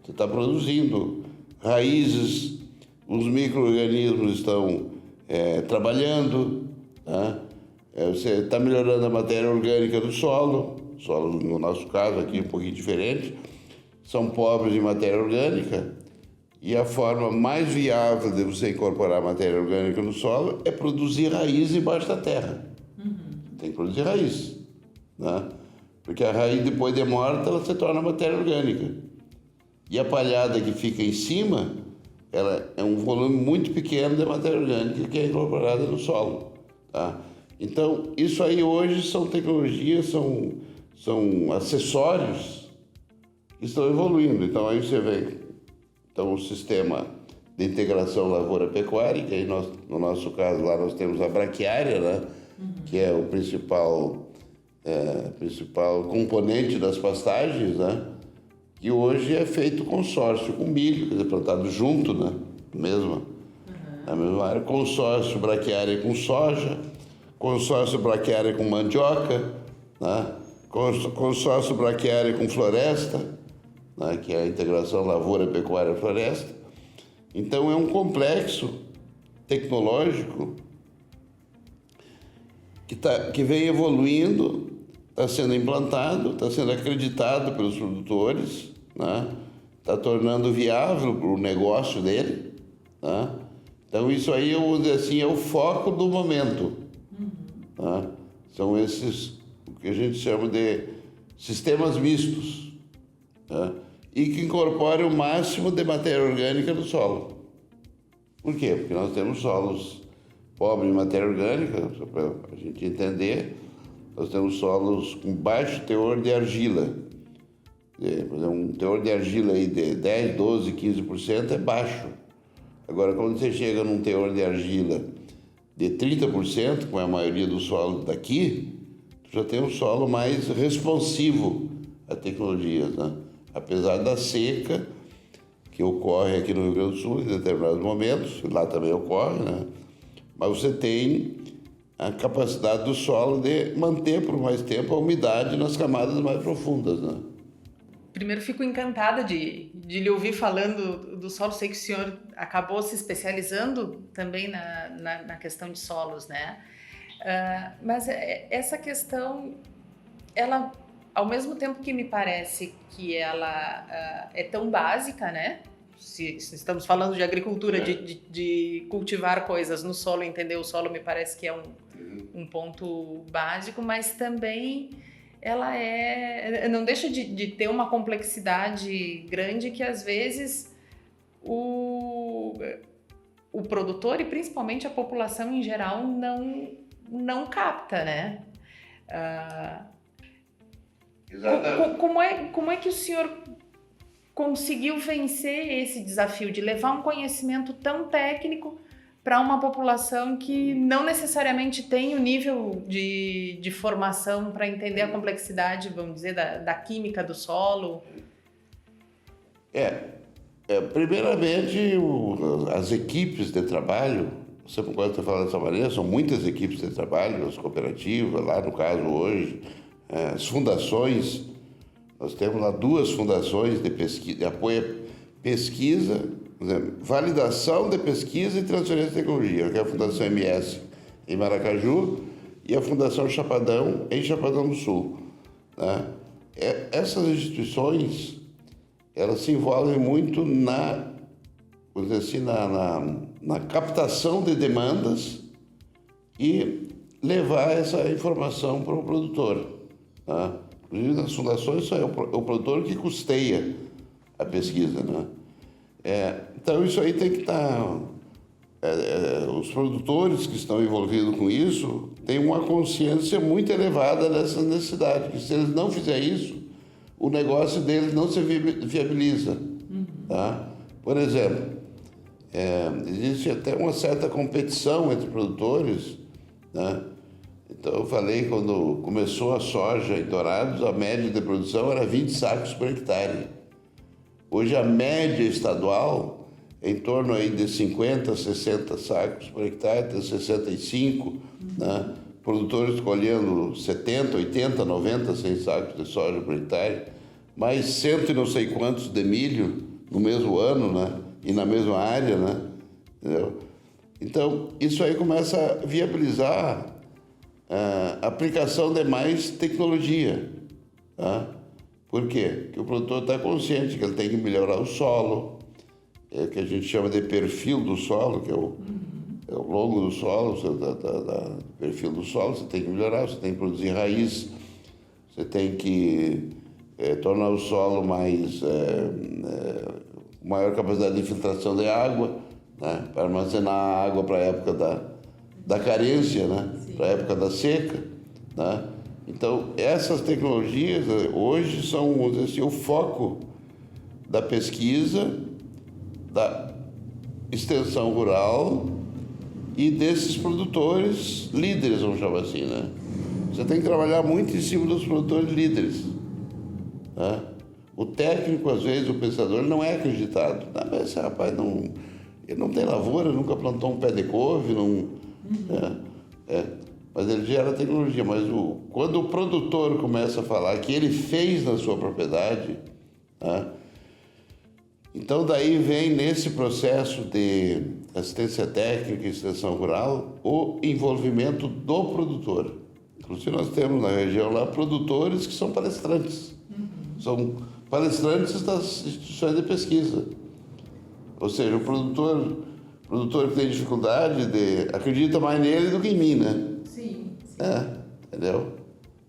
Você está produzindo raízes, os micro-organismos estão trabalhando, né? Você está melhorando a matéria orgânica do solo, no nosso caso aqui um pouquinho diferente, são pobres em matéria orgânica, e a forma mais viável de você incorporar matéria orgânica no solo é produzir raiz embaixo da terra. Tem que produzir raiz, né? Porque a raiz, depois de morta, ela se torna matéria orgânica. E a palhada que fica em cima, ela é um volume muito pequeno de matéria orgânica que é incorporada no solo, tá? Então, isso aí hoje são tecnologias, são acessórios que estão evoluindo. Então, aí você vê o sistema de integração lavoura-pecuária, que aí no nosso caso lá nós temos a braquiária, né? Que é o principal componente das pastagens, né? Que hoje é feito consórcio com milho, quer dizer, plantado junto, né? Na mesma área, consórcio braquiária com soja, consórcio braquiária com mandioca, né? Consórcio braquiária com floresta, né? Que é a integração lavoura-pecuária-floresta. Então é um tecnológico que vem evoluindo, está sendo implantado, está sendo acreditado pelos produtores, né? Está tornando viável o negócio dele, né? Então isso aí, eu vou dizer assim, é o foco do momento. Né? São esses, o que a gente chama de sistemas mistos, né? E que incorporem o máximo de matéria orgânica do solo. Por quê? Porque nós temos solos pobres em matéria orgânica, só para a gente entender. Nós temos solos com baixo teor de argila. Um teor de argila aí de 10, 12, 15% é baixo. Agora, quando você chega num teor de argila de 30%, como é a maioria do solo daqui, você já tem um solo mais responsivo a tecnologias, né? Apesar da seca que ocorre aqui no Rio Grande do Sul em determinados momentos, lá também ocorre, né? Mas você tem a capacidade do solo de manter por mais tempo a umidade nas camadas mais profundas, né? Primeiro, fico encantada de lhe ouvir falando do solo. Sei que o senhor acabou se especializando também na questão de solos, né? Mas essa questão, ela, ao mesmo tempo que me parece que ela é tão básica, né? se estamos falando de agricultura, de cultivar coisas no solo, entender o solo me parece que é um ponto básico, mas também ela não deixa de ter uma complexidade grande que às vezes o produtor e principalmente a população em geral não capta, né? Exatamente. Como é que o senhor conseguiu vencer esse desafio de levar um conhecimento tão técnico para uma população que não necessariamente tem o nível de formação para entender a complexidade, vamos dizer, da química do solo? Primeiramente, as equipes de trabalho, você não gosta de falar dessa maneira, são muitas equipes de trabalho, as cooperativas, lá no caso hoje, as fundações, nós temos lá 2 fundações de pesquisa, de apoio à pesquisa, validação de pesquisa e transferência de tecnologia, que é a Fundação MS em Maracaju e a Fundação Chapadão em Chapadão do Sul. Né? Essas instituições, elas se envolvem muito vamos dizer assim, na captação de demandas e levar essa informação para o produtor. Né? Inclusive, nas fundações, só é o produtor que custeia a pesquisa. Né? Então, isso aí tem que estar... os produtores que estão envolvidos com isso têm uma consciência muito elevada dessa necessidade, que se eles não fizerem isso, o negócio deles não se viabiliza. Tá? Por exemplo, existe até uma certa competição entre produtores. Né? Então, eu falei, quando começou a soja em Dourados, a média de produção era 20 sacos por hectare. Hoje, a média estadual é em torno aí de 50, 60 sacos por hectare, até 65, né? Produtores colhendo 70, 80, 90, 100 sacos de soja por hectare, mais cento e não sei quantos de milho no mesmo ano, né? E na mesma área, né? Entendeu? Então, isso aí começa a viabilizar a aplicação de mais tecnologia. Tá? Por quê? Porque o produtor está consciente que ele tem que melhorar o solo, que a gente chama de perfil do solo, que é o longo do solo, perfil do solo, você tem que melhorar, você tem que produzir raiz, você tem que tornar o solo maior capacidade de infiltração de água, né? Para armazenar a água para a época da carência, né? Para a época da seca. Né? Então, essas tecnologias hoje são, vamos dizer assim, o foco da pesquisa, da extensão rural e desses produtores líderes, vamos chamar assim, né? Você tem que trabalhar muito em cima dos produtores líderes. Né? O técnico, às vezes, o pensador, não é acreditado. Não, mas esse rapaz ele não tem lavoura, nunca plantou um pé de couve, mas ele gera tecnologia. Mas quando o produtor começa a falar que ele fez na sua propriedade, né? Então daí vem nesse processo de assistência técnica e extensão rural o envolvimento do produtor. Inclusive nós temos na região lá produtores que são palestrantes. São palestrantes das instituições de pesquisa. Ou seja, o produtor que tem dificuldade acredita mais nele do que em mim, né? Sim. Entendeu?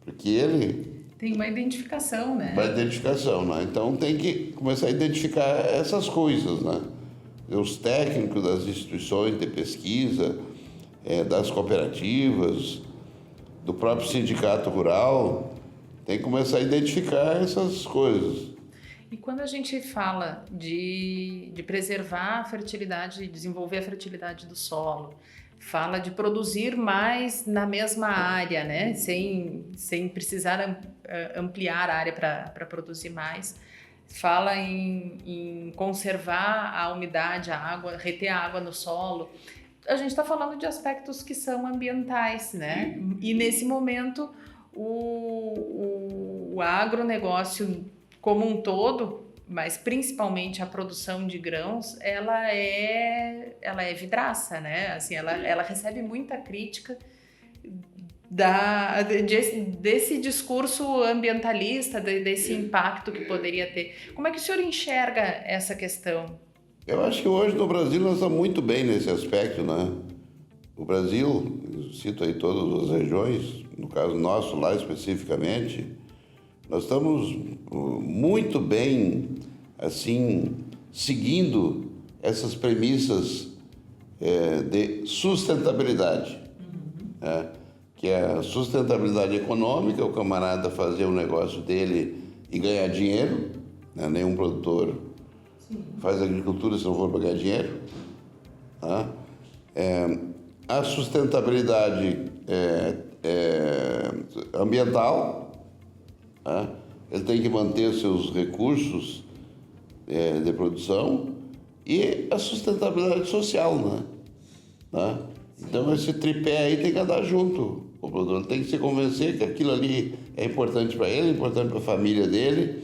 Porque ele... Tem uma identificação, né? Uma identificação, né? Então tem que começar a identificar essas coisas, né? Os técnicos das instituições de pesquisa, das cooperativas, do próprio sindicato rural, tem que começar a identificar essas coisas. E quando a gente fala de preservar a fertilidade, desenvolver a fertilidade do solo, fala de produzir mais na mesma área, né? Sem precisar ampliar a área para produzir mais. Fala em conservar a umidade, a água, reter a água no solo. A gente está falando de aspectos que são ambientais, né? E nesse momento, o agronegócio como um todo, mas principalmente a produção de grãos, ela é vidraça, né? Assim, ela recebe muita crítica desse discurso ambientalista, desse impacto que poderia ter. Como é que o senhor enxerga essa questão? Eu acho que hoje no Brasil nós estamos muito bem nesse aspecto, né? O Brasil, eu cito aí todas as regiões, no caso nosso lá especificamente, nós estamos muito bem, assim, seguindo essas premissas de sustentabilidade, né? Que é a sustentabilidade econômica, o camarada fazer o negócio dele e ganhar dinheiro, né? Nenhum produtor faz agricultura se não for para ganhar dinheiro. Tá? A sustentabilidade ambiental, tá? Ele tem que manter seus recursos de produção e a sustentabilidade social, né? Tá? Então esse tripé aí tem que andar junto. O produtor tem que se convencer que aquilo ali é importante para ele, é importante para a família dele.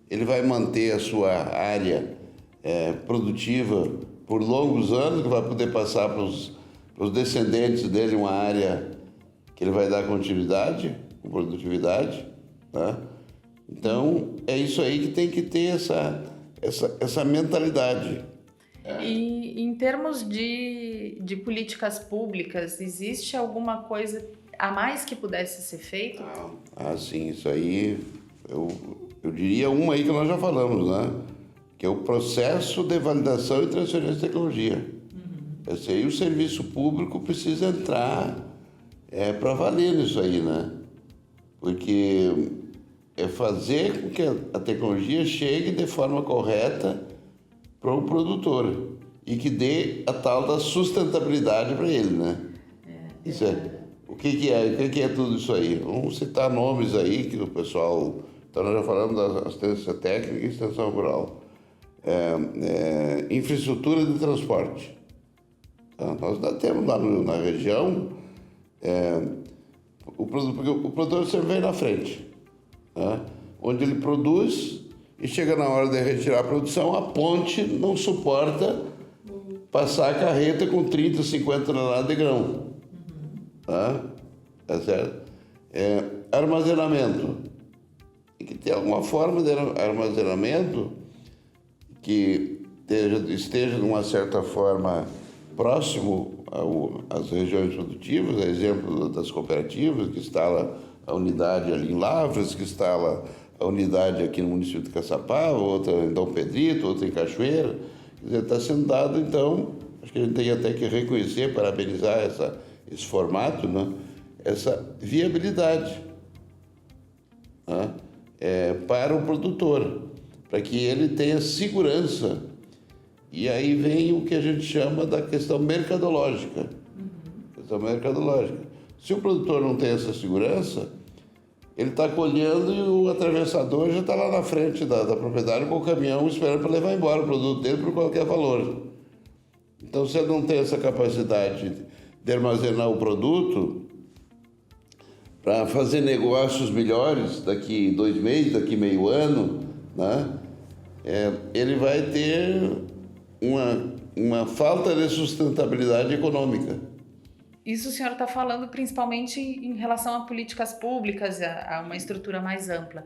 Ele vai manter a sua área produtiva por longos anos, que vai poder passar para os descendentes dele uma área que ele vai dar continuidade, com produtividade, tá? Então, é isso aí que tem que ter essa mentalidade. E em termos de políticas públicas, existe alguma coisa a mais que pudesse ser feito? Sim, isso aí, eu diria uma aí que nós já falamos, né? Que é o processo de validação e transferência de tecnologia. Esse aí o serviço público precisa entrar para valer nisso aí, né? Porque é fazer com que a tecnologia chegue de forma correta para o produtor e que dê a tal da sustentabilidade para ele, né? Isso o que é tudo isso aí? Vamos citar nomes aí que o pessoal... Então nós já falamos da assistência técnica e extensão rural. Infraestrutura de transporte. Tá? Nós ainda temos lá na região o produtor sempre vem na frente, tá? Onde ele produz e chega na hora de retirar a produção, a ponte não suporta passar a carreta com 30, 50 toneladas de grão. Tá? Tá certo? Armazenamento. Tem que ter alguma forma de armazenamento que esteja de uma certa forma próximo às regiões produtivas, a exemplo das cooperativas, que instala a unidade ali em Lavras, que instala a unidade aqui no município de Caçapava, outra em Dom Pedrito, outra em Cachoeira. Quer dizer, está sendo dado, então, acho que a gente tem até que reconhecer, parabenizar esse formato, né? Essa viabilidade, né? Para o produtor, para que ele tenha segurança. E aí vem o que a gente chama da questão mercadológica. Questão mercadológica. Se o produtor não tem essa segurança, ele está colhendo e o atravessador já está lá na frente da propriedade com o caminhão esperando para levar embora o produto dele por qualquer valor. Então, se ele não tem essa capacidade de armazenar o produto para fazer negócios melhores daqui 2 meses, daqui meio ano, né? Ele vai ter uma falta de sustentabilidade econômica. Isso o senhor está falando principalmente em relação a políticas públicas, a uma estrutura mais ampla.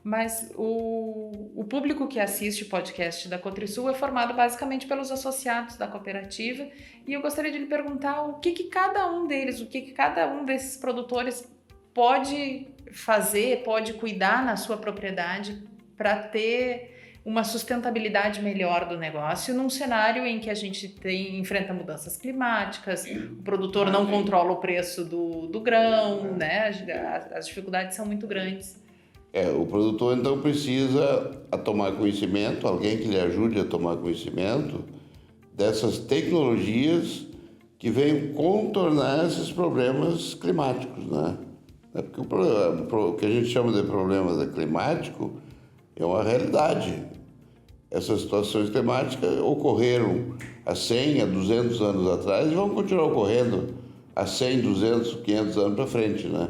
Mas o público que assiste o podcast da Cotrisul é formado basicamente pelos associados da cooperativa, e eu gostaria de lhe perguntar o que cada um deles, o que cada um desses produtores pode fazer, pode cuidar na sua propriedade para ter uma sustentabilidade melhor do negócio num cenário em que a gente enfrenta mudanças climáticas, o produtor não controla o preço do grão, né? As dificuldades são muito grandes. O produtor então precisa tomar conhecimento, alguém que lhe ajude a tomar conhecimento dessas tecnologias que venham contornar esses problemas climáticos, né? Porque o que a gente chama de problema climático é uma realidade. Essas situações climáticas ocorreram há 100, há 200 anos atrás e vão continuar ocorrendo há 100, 200, 500 anos para frente, né?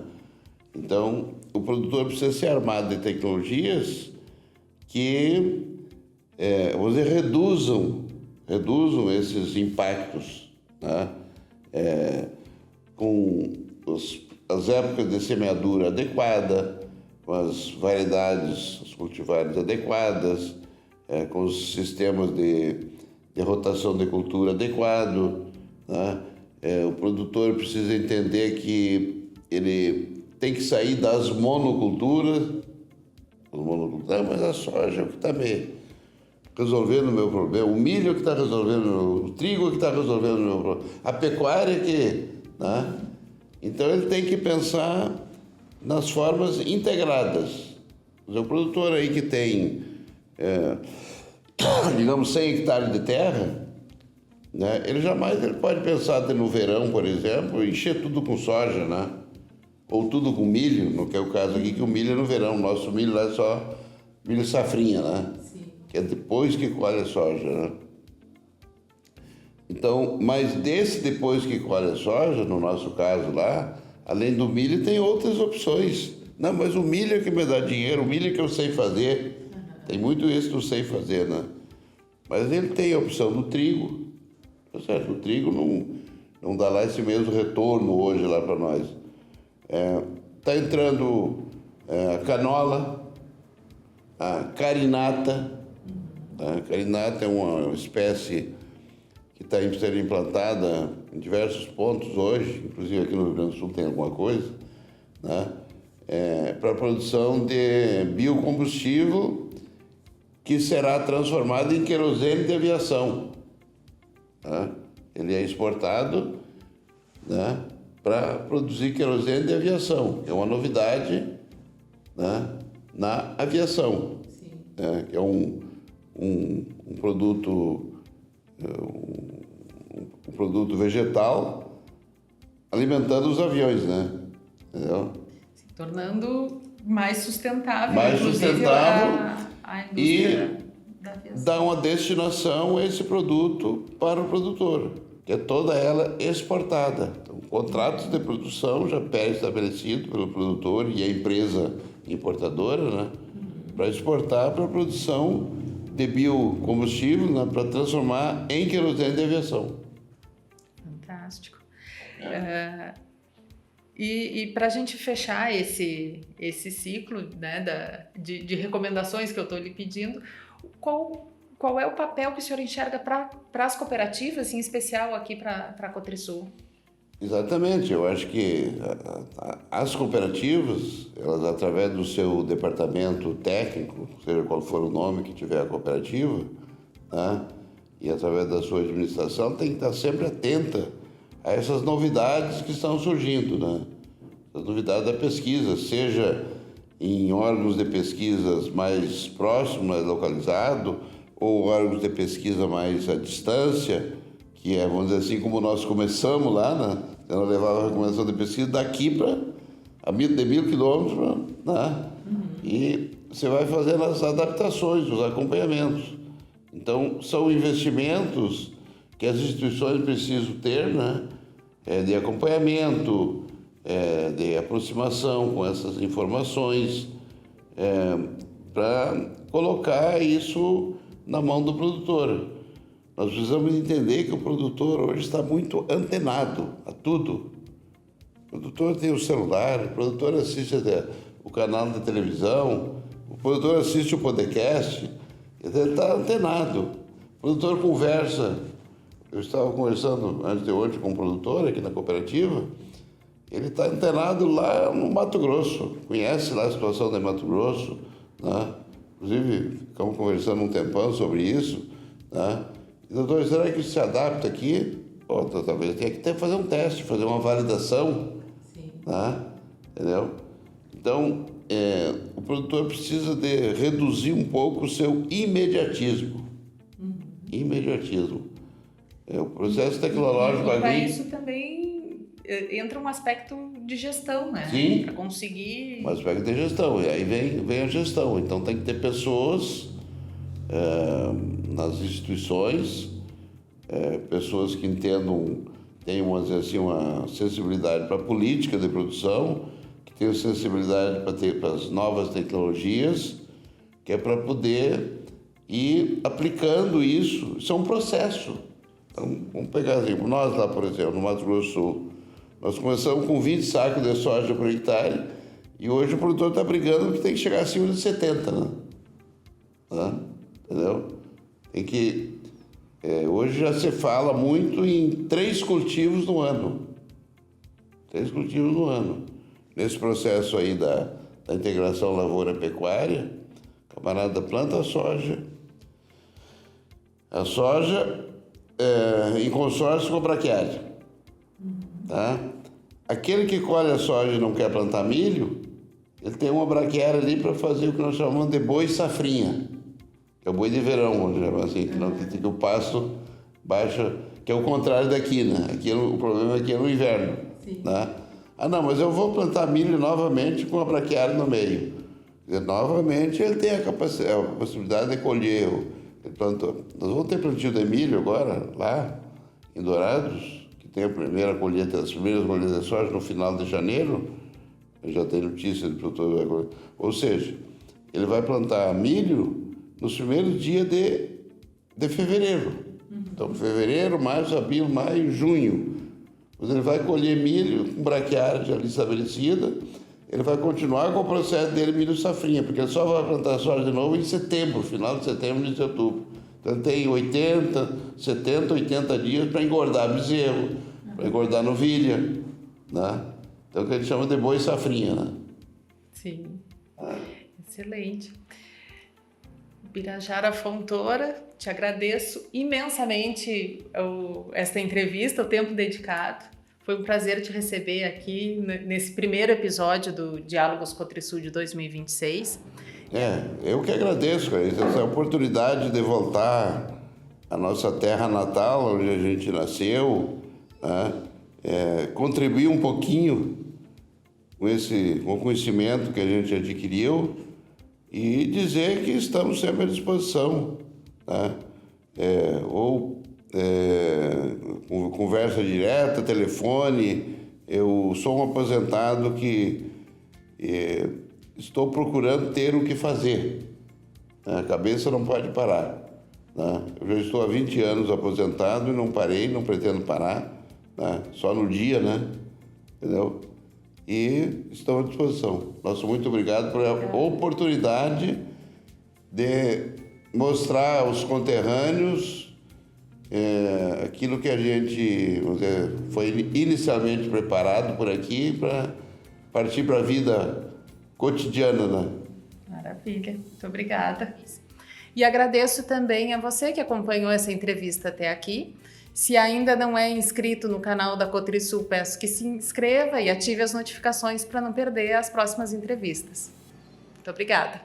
Então, o produtor precisa ser armado de tecnologias que reduzam esses impactos, né? Com as épocas de semeadura adequada, com as variedades, os cultivares adequadas, com os sistemas de de rotação de cultura adequado, né? O produtor precisa entender que ele tem que sair das monoculturas, mas a soja é o que está resolvendo o meu problema, o milho é o que está resolvendo, o trigo é o que está resolvendo o meu problema, a pecuária é que... Né? Então ele tem que pensar nas formas integradas. O produtor aí que tem, digamos, 100 hectares de terra, né? Ele pode pensar no verão, por exemplo, encher tudo com soja, né? Ou tudo com milho, no que é o caso aqui, que o milho é no verão. Nosso milho lá é só milho safrinha, né? Sim. Que é depois que colhe a soja, né? Então, mas desse depois que colhe a soja, no nosso caso lá, além do milho, tem outras opções. Não, mas o milho é que me dá dinheiro, o milho é que eu sei fazer. Tem muito isso que eu sei fazer, né? Mas ele tem a opção do trigo, tá certo? O trigo não dá lá esse mesmo retorno hoje lá para nós. Está entrando a canola, a carinata. A carinata é uma espécie que está sendo implantada em diversos pontos hoje, inclusive aqui no Rio Grande do Sul tem alguma coisa, né? Para a produção de biocombustível que será transformado em querosene de aviação. Né? Ele é exportado, né, para produzir querosene de aviação, que é uma novidade, né, na aviação. Né? Que é um produto vegetal alimentando os aviões, né? Entendeu? Se tornando mais sustentável. Mais sustentável a indústria da aviação. Dá uma destinação a esse produto para o produtor, que é toda ela exportada. Então, contratos de produção já pré-estabelecidos pelo produtor e a empresa importadora, né? Para exportar para a produção de biocombustível, né? Para transformar em querosene de aviação. Fantástico. E para a gente fechar esse ciclo, né, de recomendações que eu estou lhe pedindo, qual é o papel que o senhor enxerga para as cooperativas, em especial aqui para a Cotrisul? Exatamente, eu acho que as cooperativas, elas através do seu departamento técnico, seja qual for o nome que tiver a cooperativa, né, e através da sua administração, tem que estar sempre atenta a essas novidades que estão surgindo, né? As novidades da pesquisa, seja em órgãos de pesquisas mais próximos, mais localizados, ou órgãos de pesquisa mais à distância, que é, vamos dizer assim, como nós começamos lá, né? Ela levava a recomendação de pesquisa daqui para de 1.000 quilômetros, né? E você vai fazendo as adaptações, os acompanhamentos. Então, são investimentos que as instituições precisam ter, né? De acompanhamento, de aproximação com essas informações, para colocar isso na mão do produtor. Nós precisamos entender que o produtor hoje está muito antenado a tudo. O produtor tem o celular, o produtor assiste o canal de televisão, o produtor assiste o podcast, ele está antenado. O produtor conversa. Eu estava conversando antes de hoje com um produtor aqui na cooperativa, ele está antenado lá no Mato Grosso, conhece lá a situação de Mato Grosso, né? Inclusive, ficamos conversando um tempão sobre isso, né? Doutor, será que isso se adapta aqui? Talvez tenha que fazer um teste, fazer uma validação. Sim. Né? Entendeu? Então, o produtor precisa de reduzir um pouco o seu imediatismo. Imediatismo. O processo tecnológico agrícola... Para isso também entra um aspecto de gestão, né? Sim. Para conseguir... Um aspecto de gestão. E aí vem a gestão. Então, tem que ter pessoas... nas instituições, pessoas que entendam, tenham, vamos dizer assim, uma sensibilidade para a política de produção, que tenham sensibilidade para as novas tecnologias, que é para poder ir aplicando isso. Isso é um processo. Então, vamos pegar exemplo, nós lá, por exemplo, no Mato Grosso do Sul, nós começamos com 20 sacos de soja por hectare e hoje o produtor está brigando porque tem que chegar acima de 70, né? Entendeu? Tem que... Hoje já se fala muito em 3 cultivos no ano. 3 cultivos no ano. Nesse processo aí da integração lavoura-pecuária, o camarada planta a soja em consórcio com a braquiária. Tá? Aquele que colhe a soja e não quer plantar milho, ele tem uma braquiária ali para fazer o que nós chamamos de boi safrinha, que é o boi de verão, vamos chamar assim, que o pasto baixa, que é o contrário da quina. Aqui, o problema aqui é no inverno. Né? Ah, não, mas eu vou plantar milho novamente com a braquiária no meio. Novamente ele tem a possibilidade de colher. Nós vamos ter plantio de milho agora, lá em Dourados, que tem a primeira colheita, as primeiras colheitas de soja no final de janeiro. Já tem notícia do produtor. Ou seja, ele vai plantar milho nos primeiros dias de fevereiro. Então, fevereiro, março, abril, maio, junho. Mas ele vai colher milho com braquiária já ali estabelecida. Ele vai continuar com o processo dele milho safrinha, porque ele só vai plantar soja de novo em setembro, final de setembro, início de outubro. Então, ele tem 70, 80 dias para engordar bezerro, para engordar novilha, né? Então, o que a gente chama de boi safrinha, né? Sim, excelente. Birajara Fontoura, te agradeço imensamente esta entrevista, o tempo dedicado. Foi um prazer te receber aqui nesse primeiro episódio do Diálogos Cotrisul de 2026. Eu que agradeço, cara, essa oportunidade de voltar à nossa terra natal, onde a gente nasceu, né? Contribuir um pouquinho com o conhecimento que a gente adquiriu e dizer que estamos sempre à disposição, tá? Conversa direta, telefone. Eu sou um aposentado que estou procurando ter o que fazer. A cabeça não pode parar. Tá? Eu já estou há 20 anos aposentado e não parei, não pretendo parar. Tá? Só no dia, né? Entendeu? E estou à disposição. Nosso muito obrigado pela oportunidade de mostrar aos conterrâneos aquilo que a gente, vamos dizer, foi inicialmente preparado por aqui para partir para a vida cotidiana, né? Maravilha, muito obrigada. E agradeço também a você que acompanhou essa entrevista até aqui. Se ainda não é inscrito no canal da Cotrisul, peço que se inscreva e ative as notificações para não perder as próximas entrevistas. Muito obrigada.